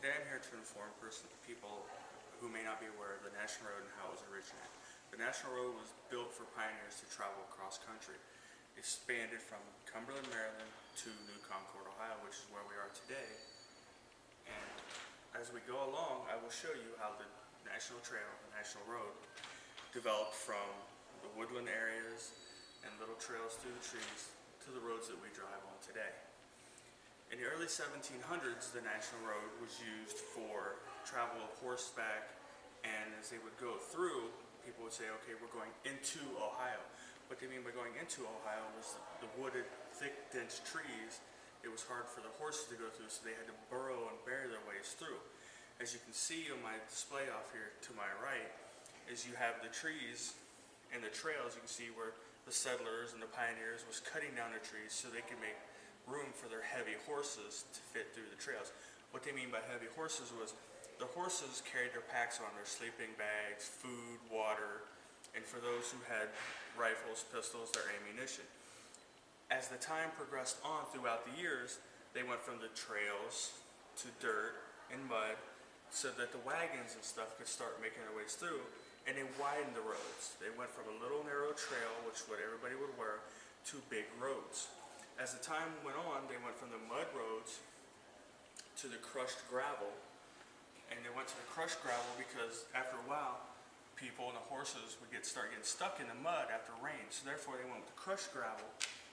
Today I'm here to inform people who may not be aware of the National Road and how it was originated. The National Road was built for pioneers to travel across country. It expanded from Cumberland, Maryland to New Concord, Ohio, which is where we are today. And as we go along, I will show you how the National Trail, the National Road, developed from the woodland areas and little trails through the trees to the roads that we drive on today. In the early 1700s, the National Road was used for travel of horseback, and as they would go through, people would say, okay, we're going into Ohio. What they mean by going into Ohio was the wooded, thick, dense trees. It was hard for the horses to go through, so they had to burrow and bury their ways through. As you can see on my display off here to my right, is you have the trees and the trails. You can see where the settlers and the pioneers was cutting down the trees so they could make room for their heavy horses to fit through the trails. What they mean by heavy horses was the horses carried their packs on, their sleeping bags, food, water, and for those who had rifles, pistols, their ammunition. As the time progressed on throughout the years, they went from the trails to dirt and mud so that the wagons and stuff could start making their ways through, and they widened the roads. They went from a little narrow trail, which what everybody would wear, to big roads. As the time went on, they went from the mud roads to the crushed gravel. And they went to the crushed gravel because after a while, people and the horses would start getting stuck in the mud after rain. So therefore, they went with the crushed gravel,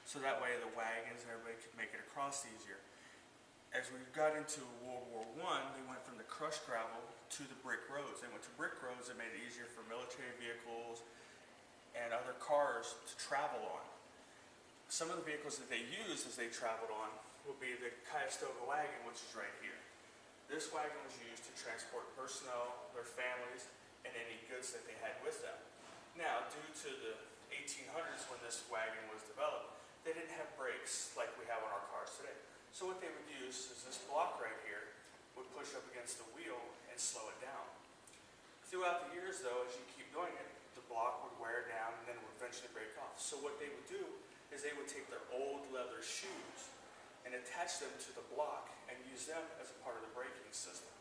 so that way the wagons and everybody could make it across easier. As we got into World War I, they went from the crushed gravel to the brick roads. They went to brick roads that made it easier for military vehicles and other cars to travel on. Some of the vehicles that they used as they traveled on would be the Cuyahoga wagon, which is right here. This wagon was used to transport personnel, their families, and any goods that they had with them. Now, due to the 1800s when this wagon was developed, they didn't have brakes like we have on our cars today. So what they would use is this block right here would push up against the wheel and slow it down. Throughout the years, though, as you keep doing it, the block would wear down and then it would eventually break off. So what they would do is they would take their old leather shoes and attach them to the block and use them as a part of the braking system.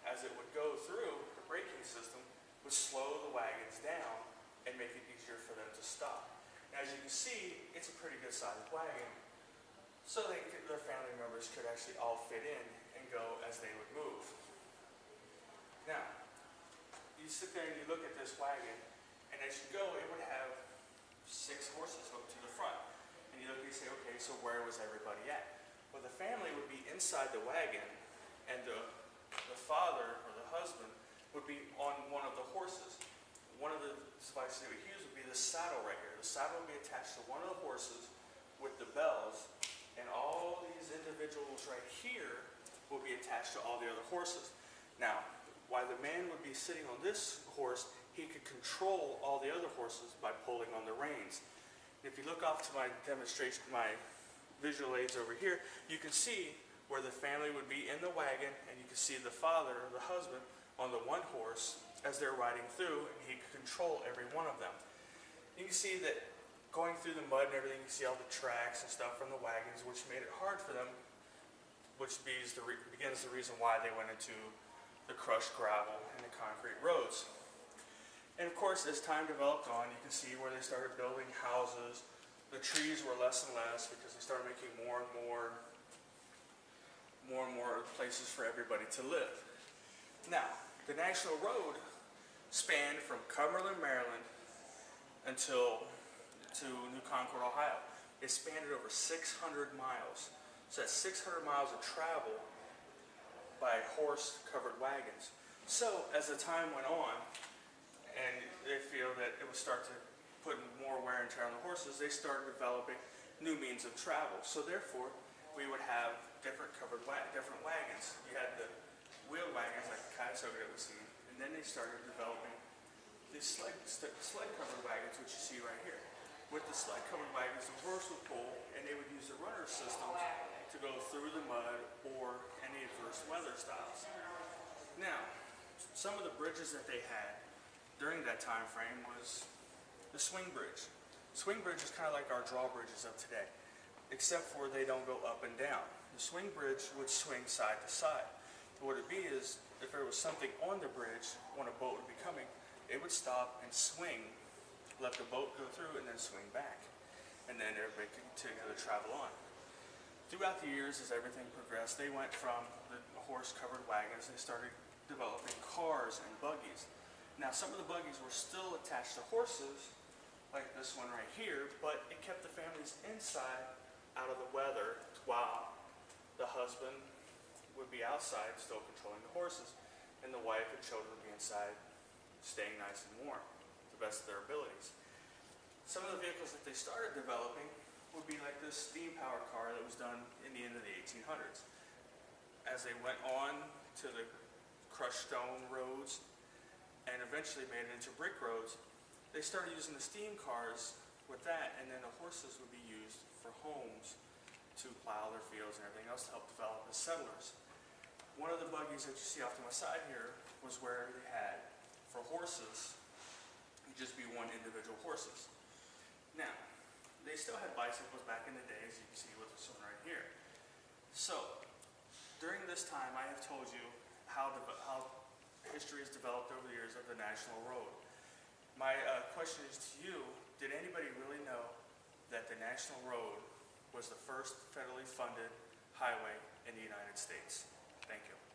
As it would go through, the braking system would slow the wagons down and make it easier for them to stop. Now, as you can see, it's a pretty good sized wagon, so their family members could actually all fit in and go as they would move. Now, you sit there and you look at this wagon, and as you go, it would have 6 horses hooked to the front. And you look and you say, okay, so where was everybody at? Well, the family would be inside the wagon, and the father or the husband would be on one of the horses. One of the devices they would use would be the saddle right here. The saddle would be attached to one of the horses with the bells, and all these individuals right here will be attached to all the other horses. Now, while the man would be sitting on this horse, he could control all the other horses by pulling on the reins. If you look off to my demonstration, my visual aids over here, you can see where the family would be in the wagon, and you can see the father or the husband on the one horse as they're riding through, and he could control every one of them. You can see that going through the mud and everything, you see all the tracks and stuff from the wagons, which made it hard for them, which begins the reason why they went into the crushed gravel and the concrete roads. And of course, as time developed on, you can see where they started building houses. The trees were less and less because they started making more and more places for everybody to live. Now, the National Road spanned from Cumberland, Maryland to New Concord, Ohio. It spanned over 600 miles. So that's 600 miles of travel by horse-covered wagons. So as the time went on, and they feel that it would start to put more wear and tear on the horses, they started developing new means of travel. So therefore, we would have different wagons. You had the wheeled wagons like the Cuyahoga that we see, and then they started developing these sled-covered wagons, which you see right here. With the sled-covered wagons, the horse would pull, and they would use the runner systems to go through the mud or any adverse weather styles. Now, some of the bridges that they had during that time frame was the swing bridge. Swing bridge is kind of like our drawbridges of today. except for they don't go up and down. The swing bridge would swing side to side. What it'd be is, if there was something on the bridge when a boat would be coming, it would stop and swing, let the boat go through, and then swing back. And then everybody could continue to travel on. Throughout the years, as everything progressed, they went from the horse-covered wagons, they started developing cars and buggies. Now, some of the buggies were still attached to horses, like this one right here, but it kept the families inside, out of the weather, while the husband would be outside, still controlling the horses, and the wife and children would be inside, staying nice and warm, to the best of their abilities. Some of the vehicles that they started developing would be like this steam powered car that was done in the end of the 1800s. As they went on to the crushed stone roads and eventually made it into brick roads, they started using the steam cars with that, and then the horses would be used for homes to plow their fields and everything else to help develop as settlers. One of the buggies that you see off to my side here was where they had, for horses, it'd just be one individual horses. Now, they still had bicycles back in the day, as you can see with this one right here. So, during this time, I have told you how history has developed over the years of the National Road. My question is to you, did anybody really know that the National Road was the first federally funded highway in the United States? Thank you.